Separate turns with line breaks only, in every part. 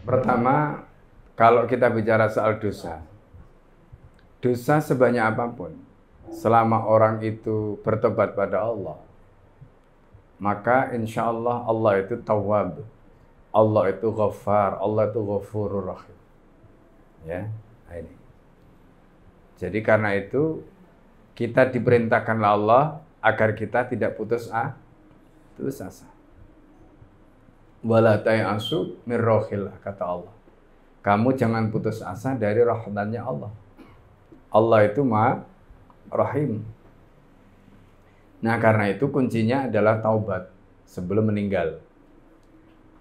Pertama, kalau kita bicara soal dosa, dosa sebanyak apapun, selama orang itu bertobat pada Allah, maka insya Allah Allah itu Tawwab, Allah itu Ghaffar, Allah itu Ghafurur Rahim. Ya, ini. Jadi karena itu kita diperintahkan oleh Allah agar kita tidak putus asa. Wala ta'asu min rohillah, kata Allah. Kamu jangan putus asa dari rahmatnya Allah. Allah itu Maha Rahim. Nah, karena itu kuncinya adalah taubat sebelum meninggal.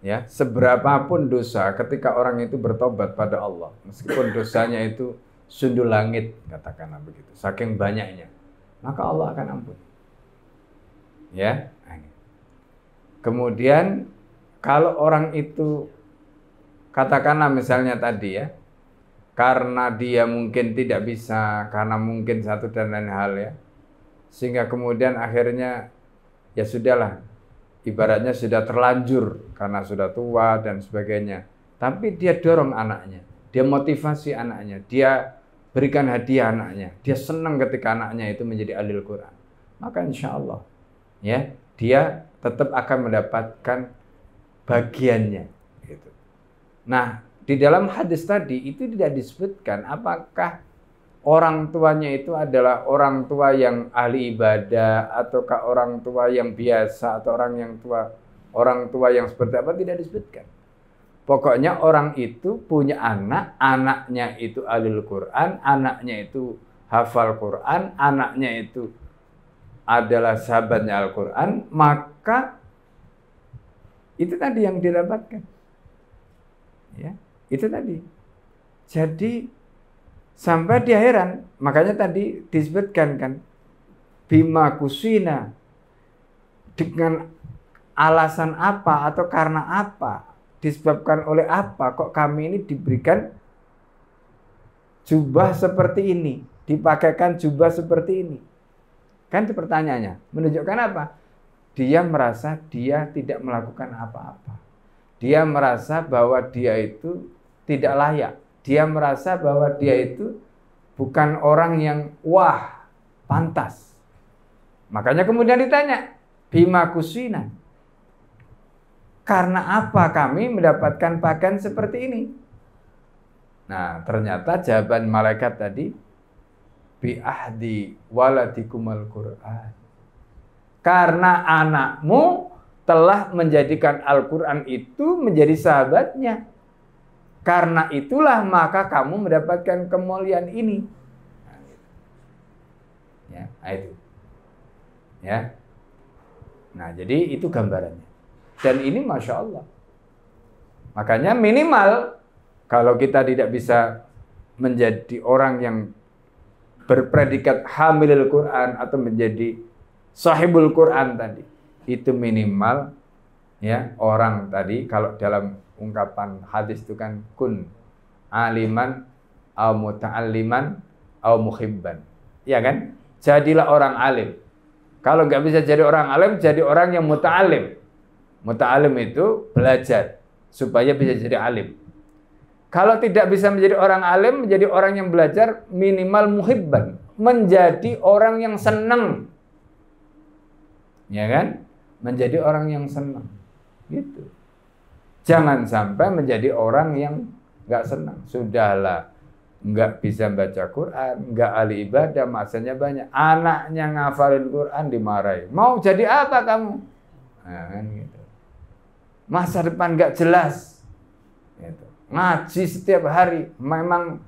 Ya, seberapapun dosa ketika orang itu bertobat pada Allah, meskipun dosanya itu sundul langit, katakanlah begitu, saking banyaknya, maka Allah akan ampun. Ya. Kemudian kalau orang itu katakanlah misalnya tadi ya, karena dia mungkin tidak bisa, karena mungkin satu dan lain hal ya, sehingga kemudian akhirnya ya sudahlah, ibaratnya sudah terlanjur karena sudah tua dan sebagainya. Tapi dia dorong anaknya, dia motivasi anaknya, dia berikan hadiah anaknya, dia senang ketika anaknya itu menjadi ahlul Quran. Maka insya Allah ya, dia tetap akan mendapatkan bagiannya. Gitu. Nah, di dalam hadis tadi itu tidak disebutkan apakah orang tuanya itu adalah orang tua yang ahli ibadah ataukah orang tua yang biasa atau orang tua yang seperti apa, tidak disebutkan. Pokoknya orang itu punya anak, anaknya itu ahlul Quran, anaknya itu hafal Quran, anaknya itu adalah sahabatnya Al-Quran, maka itu tadi yang didapatkan. Ya, itu tadi. Jadi sampai dia heran, makanya tadi disebutkan kan, bima kusina, dengan alasan apa atau karena apa, disebabkan oleh apa kok kami ini diberikan jubah seperti ini, dipakaikan jubah seperti ini. Kan itu pertanyaannya, menunjukkan apa? Dia merasa dia tidak melakukan apa-apa. Dia merasa bahwa dia itu tidak layak. Dia merasa bahwa dia itu bukan orang yang wah, pantas. Makanya kemudian ditanya, bima kusina, karena apa kami mendapatkan pakaian seperti ini? Nah, ternyata jawaban malaikat tadi, bi ahdi waladikumal Qur'an. Karena anakmu telah menjadikan Al-Quran itu menjadi sahabatnya. Karena itulah maka kamu mendapatkan kemuliaan ini. Ya, itu. Ya. Nah, jadi itu gambarannya. Dan ini Masya Allah. Makanya minimal kalau kita tidak bisa menjadi orang yang berpredikat hamilul Quran atau menjadi sahibul Quran tadi, itu minimal ya, orang tadi kalau dalam ungkapan hadis itu kan kun aliman au muta'alliman au muhibban, ya kan? Jadilah orang alim. Kalau nggak bisa jadi orang alim, jadi orang yang muta'allim. Muta'allim itu belajar supaya bisa jadi alim. Kalau tidak bisa menjadi orang alim, menjadi orang yang belajar, minimal muhibban, menjadi orang yang senang. Ya kan? Menjadi orang yang senang. Gitu. Jangan sampai menjadi orang yang nggak senang. Sudahlah, nggak bisa baca Quran, nggak ahli ibadah, masanya banyak. Anaknya ngafalin Quran dimarahi. Mau jadi apa kamu? Nah, kan gitu. Masa depan nggak jelas. Gitu. Ngaji setiap hari, memang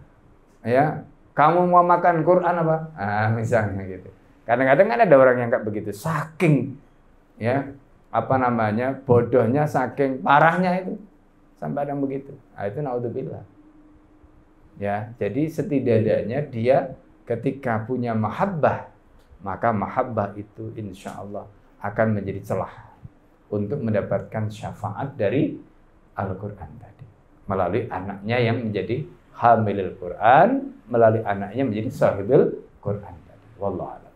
ya kamu mau makan Quran apa? Ah, misalnya gitu. Kadang-kadang kan ada orang yang kayak begitu, saking ya apa namanya bodohnya, saking parahnya itu sampai ada begitu. Nah, itu naudzubillah. Ya, jadi setidaknya dia ketika punya mahabbah, maka mahabbah itu insya Allah akan menjadi celah untuk mendapatkan syafaat dari Al-Quran tadi melalui anaknya yang menjadi hamilul Quran, melalui anaknya menjadi sahibul Quran tadi. Wallahu a'lam.